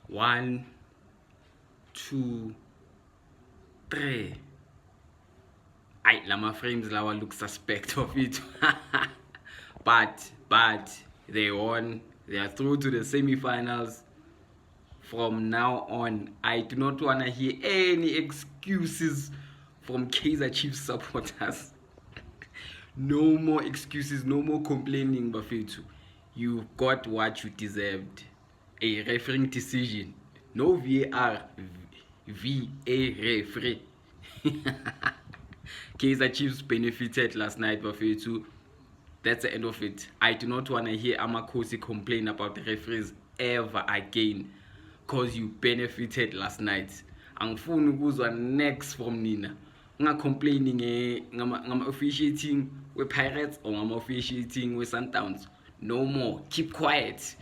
1, 2, 3. Lama frames lawa look suspect of it. but they won. They are through to the semi-finals. From now on, I do not want to hear any excuses from Kaizer Chiefs supporters. No more excuses, no more complaining, Bafetu. You got what you deserved. A refereeing decision. No VAR. VA referee. Kaizer Chiefs benefited last night, Bafetu. That's the end of it. I do not want to hear Amakosi complain about the referees ever again. Because you benefited last night. Angifuni ukuzwa next from nina. Complaining ngama officiating we Pirates or ngama officiating we Sundowns. No more. Keep quiet.